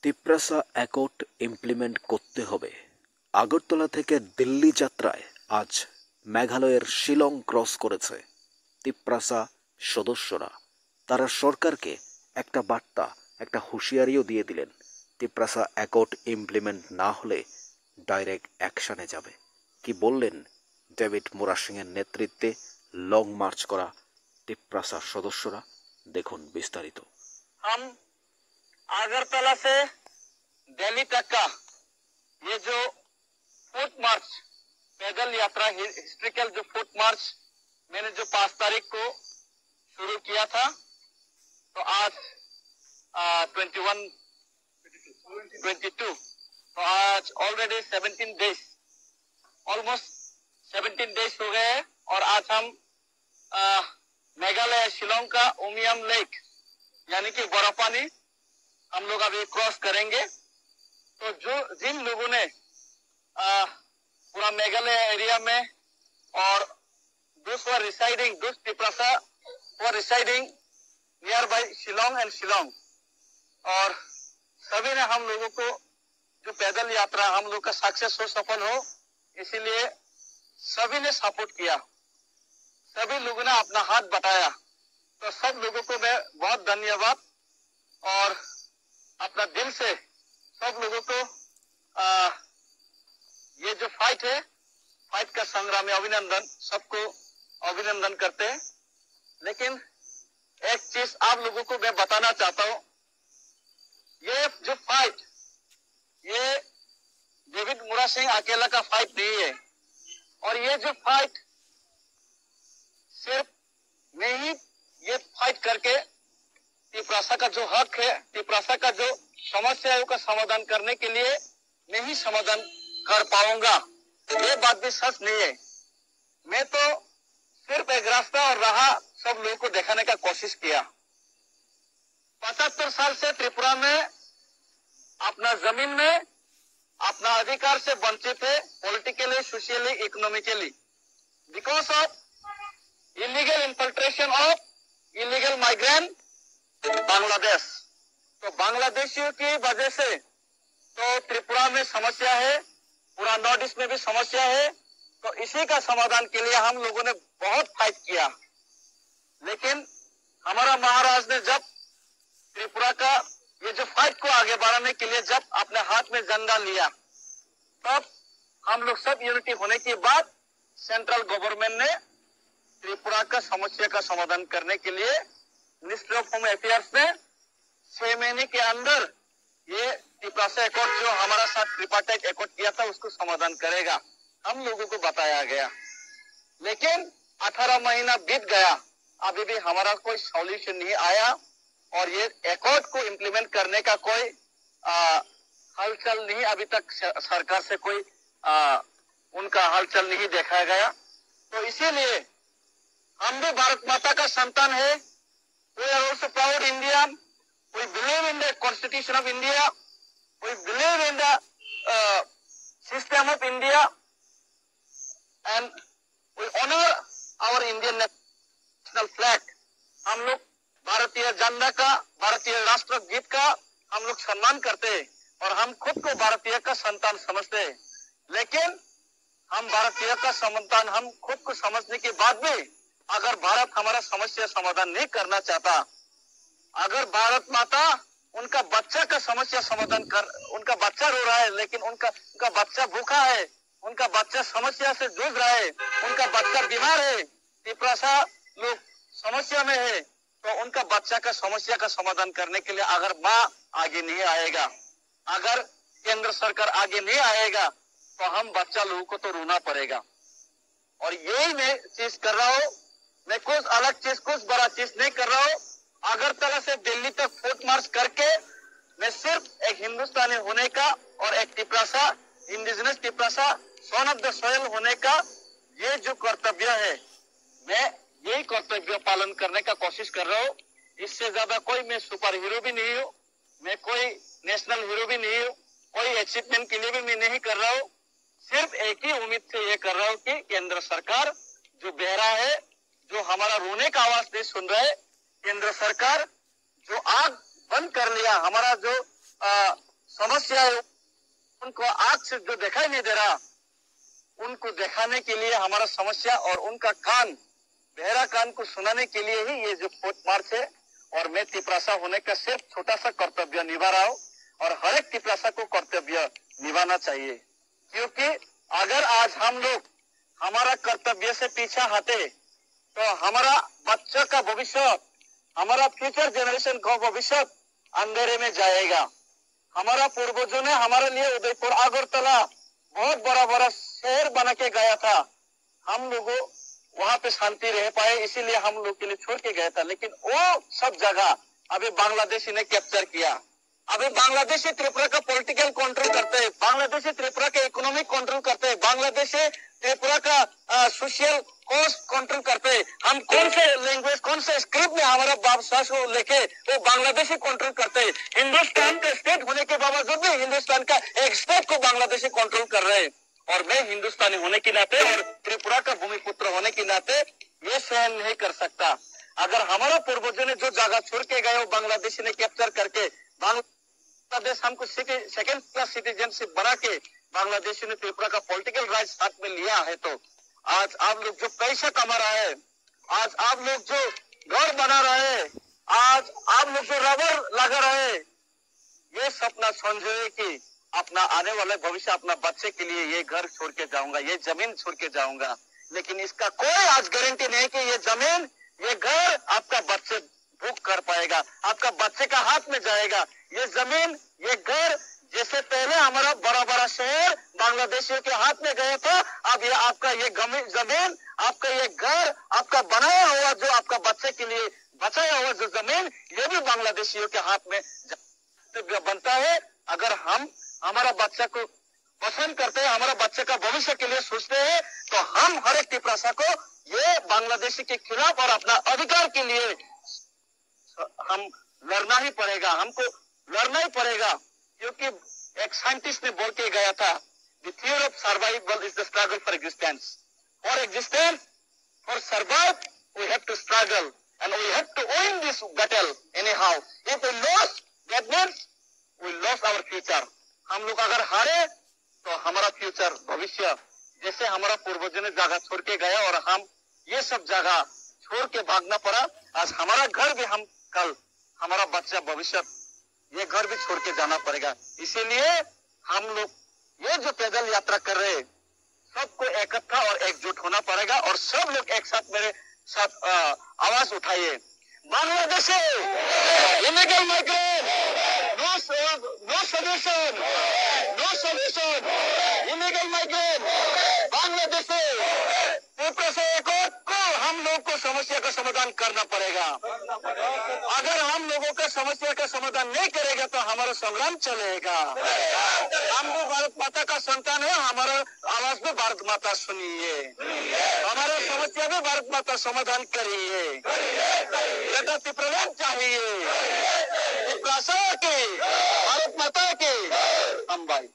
Tiprasa accord implement করতে হবে। আগরতলা থেকে দিল্লি যাত্রায় আজ মেঘালয়ের শিলং ক্রস করেছে তিপ্রাসা সদস্যরা। তারা সরকারকে একটা বার্তা, একটা হুঁশিয়ারিও দিয়ে দিলেন, তিপ্রাসা অ্যাকর্ড ইমপ্লিমেন্ট না হলে ডাইরেক্ট অ্যাকশনে যাবে। কি বললেন ডেভিড মোরাসিংয়ের নেতৃত্বে লং মার্চ করা তিপ্রাসা সদস্যরা, দেখুন বিস্তারিত। हम आगरतला से दिल्ली तक का ये जो फुट मार्च, पैदल यात्रा, हिस्ट्रिकल जो फुट मार्च मैंने जो 5 तारीख को शुरू किया था, तो आज 22, तो आज ऑलरेडी 17 डेज, ऑलमोस्ट 17 डेज हो गए हैं। और आज हम मेघालय शिलोंग का उमियम लेक यानी कि बर्फानी हम लोग अभी क्रॉस करेंगे। तो जो जिन लोगों ने पूरा मेघालय एरिया में और those who are residing, those Tiprasa who are residing nearby Shillong and Shillong, और सभी ने हम लोगों को जो पैदल यात्रा हम लोग का सक्सेस हो, सफल हो, इसीलिए सभी ने सपोर्ट किया, सभी लोगों ने अपना हाथ बटाया। तो सब लोगों को मैं बहुत धन्यवाद और अपना दिल से सब लोगों को ये जो फाइट है, फाइट का संग्राम में अभिनंदन, सबको अभिनंदन करते हैं। लेकिन एक चीज आप लोगों को मैं बताना चाहता हूँ, ये जो फाइट, ये डेविड मोरासिंग अकेला का फाइट नहीं है। और ये जो फाइट सिर्फ मैं ही ये फाइट करके तिप्रासा का जो हक है, तिप्रासा का जो समस्याओं का समाधान करने के लिए मैं ही समाधान कर पाऊंगा, ये बात भी सच नहीं है। मैं तो सिर्फ एक रास्ता और राह सब लोगों को दिखाने का कोशिश किया। 75 साल से त्रिपुरा में अपना जमीन में अपना अधिकार से वंचित है, politically, socially, economically, because of illegal infiltration of illegal migrant Bangladesh. तो बांग्लादेशियों की वजह से तो त्रिपुरा में समस्या है, पूरा नॉर्थ ईस्ट में भी समस्या है। तो इसी का समाधान के लिए हम लोगों ने बहुत फाइट किया। लेकिन हमारा महाराज ने जब त्रिपुरा का ये जो फाइट को आगे बढ़ाने के लिए जब अपने हाथ में झंडा लिया, तब हम लोग सब यूनिटी होने के बाद सेंट्रल गवर्नमेंट ने त्रिपुरा का समस्या का समाधान करने के लिए मिनिस्ट्री ऑफ होम अफेयर्स में 6 महीने के अंदर ये तिप्रासा एकॉर्ड जो हमारा साथ ट्रिपार्टाइट एकॉर्ड किया था उसको समाधान करेगा, हम लोगों को बताया गया। लेकिन 18 महीना बीत गया, अभी भी हमारा कोई सॉल्यूशन नहीं आया और ये एकॉर्ड को इम्प्लीमेंट करने का कोई हलचल नहीं, अभी तक सरकार से कोई उनका हलचल नहीं देखा गया। तो इसीलिए हम भी भारत माता का संतान है। We are also proud Indian. We believe in the Constitution of India. We believe in the system of India, and we honor our Indian national flag. हम लोग भारतीय झंडा का, भारतीय राष्ट्र गीत का हम लोग सम्मान करते हैं और हम खुद को भारतीय का संतान समझते हैं। लेकिन हम भारतीय का संतान हम खुद को समझने के बाद भी अगर भारत हमारा समस्या समाधान नहीं करना चाहता, अगर भारत माता उनका बच्चा का समस्या समाधान कर, उनका बच्चा रो रहा है लेकिन उनका बच्चा भूखा है, उनका बच्चा समस्या से जूझ रहा है, उनका बच्चा बीमार है, तिप्रासा लोग समस्या में है, तो उनका बच्चा का समस्या का समाधान करने के लिए अगर माँ आगे नहीं आएगा, अगर केंद्र सरकार आगे नहीं आएगा, तो हम बच्चा लोगों को तो रोना पड़ेगा। और यही मैं चीज कर रहा हूँ, मैं कुछ अलग चीज, कुछ बड़ा चीज नहीं कर रहा हूँ। अगरतला से दिल्ली तक फुट मार्च करके मैं सिर्फ एक हिंदुस्तानी होने का और एक Tiprasa, indigenous Tiprasa, son of the soil होने का ये जो कर्तव्य है, मैं यही कर्तव्य पालन करने का कोशिश कर रहा हूँ। इससे ज्यादा कोई मैं सुपर हीरो भी नहीं हूँ, मैं कोई नेशनल हीरो भी नहीं हूँ, कोई अचीवमेंट के लिए भी मैं नहीं कर रहा हूँ। सिर्फ एक ही उम्मीद से ये कर रहा हूँ कि केंद्र सरकार जो बहरा है, जो हमारा रोने का आवाज नहीं सुन रहे, केंद्र सरकार जो आग बंद कर लिया, हमारा जो समस्या है उनको आंख से जो दिखाई नहीं दे रहा, उनको दिखाने के लिए हमारा समस्या और उनका कान, बहरा कान को सुनाने के लिए ही ये जो फुट मार्च है। और मैं तिपरासा होने का सिर्फ छोटा सा कर्तव्य निभा रहा हूँ और हर एक तिपरासा को कर्तव्य निभाना चाहिए, क्योंकि अगर आज हम लोग हमारा कर्तव्य से पीछा हटे तो हमारा बच्चा का भविष्य, हमारा फ्यूचर जनरेशन का भविष्य अंधेरे में जाएगा। हमारा पूर्वजों ने हमारे लिए उदयपुर, अगरतला बहुत बड़ा बड़ा शहर बना के गया था। हम लोगों वहां पे शांति रह पाए, इसीलिए हम लोग के लिए छोड़ के गया था। लेकिन वो सब जगह अभी बांग्लादेशी ने कैप्चर किया। अभी बांग्लादेशी त्रिपुरा का पॉलिटिकल कंट्रोल करते हैं, बांग्लादेशी त्रिपुरा का इकोनॉमिक कंट्रोल करते हैं, बांग्लादेशी त्रिपुरा का सोशल कॉस्ट कंट्रोल करते हैं। हम कौन से लैंग्वेज, कौन से स्क्रिप्ट में हमारा भाषा को लेके वो बांग्लादेशी कंट्रोल करते हैं। हिंदुस्तान का स्टेट होने के बावजूद भी हिंदुस्तान का एक स्टेट को बांग्लादेशी कंट्रोल कर रहे हैं। और मैं हिंदुस्तानी होने के नाते और त्रिपुरा का भूमिपुत्र होने के नाते ये सहन नहीं कर सकता। अगर हमारा पूर्वजों ने जो जगह छोड़ के गए वो बांग्लादेशी ने कैप्चर करके बांग्लादेश हमको सेकेंड क्लास सिटीजनशिप बना के बांग्लादेशी ने त्रिपुरा का पॉलिटिकल राइट्स हाथ में लिया है, तो आज आप लोग जो पैसा कमा रहा है, आज आप लोग जो घर बना रहे हैं, आज आप लोग जो रबर लगा रहे हैं, ये सपना समझे कि अपना आने वाले भविष्य, अपना बच्चे के लिए ये घर छोड़ के जाऊंगा, ये जमीन छोड़ के जाऊंगा। लेकिन इसका कोई आज गारंटी नहीं कि ये जमीन, ये घर आपका बच्चे बुक कर पाएगा, आपका बच्चे का हाथ में जाएगा। ये जमीन, ये घर, जैसे पहले हमारा बड़ा बड़ा शहर बांग्लादेशियों के हाथ में गया था, अब ये आपका ये जमीन, आपका ये घर, आपका बनाया हुआ जो आपका बच्चे के लिए बचाया हुआ जो जमीन, ये भी बांग्लादेशियों के हाथ में बनता है। अगर हम हमारा बच्चा को पसंद करते हैं, हमारा बच्चे का भविष्य के लिए सोचते हैं, तो हम हर एक तिपरासा को ये बांग्लादेशी के खिलाफ और अपना अधिकार के लिए हम लड़ना ही पड़ेगा, हमको लड़ना ही पड़ेगा। क्योंकि एक साइंटिस्ट ने बोल के गया था, the theory of survival is the struggle for existence. For existence, for survive, we have to struggle and we have to win this battle anyhow. If we loss, that means we loss our future. हम लोग अगर हारे तो हमारा future, भविष्य, जैसे हमारा पूर्वजों ने जगह छोड़ के गया और हम ये सब जगह छोड़ के भागना पड़ा, आज हमारा घर भी, हम कल हमारा बच्चा, भविष्य, ये घर भी छोड़ के जाना पड़ेगा। इसीलिए हम लोग ये जो पैदल यात्रा कर रहे हैं, सबको इकट्ठा और एकजुट होना पड़ेगा और सब लोग एक साथ मेरे साथ आवाज उठाइए, Bangladesh illegal migrant, no solution, no solution, illegal migrant, Bangladesh से को हम लोग को समस्या का समाधान करना पड़ेगा। अगर हम लोगों का समस्या का समाधान नहीं करेगा तो हमारा संग्राम चलेगा। हम लोग भारत माता का संतान है, हमारा आवाज भी भारत माता सुनिए, हमारा समस्या भी भारत माता समाधान करिए। बेटा तिप्रलान चाहिए, तिपरासा के, भारत माता के, हम भाई।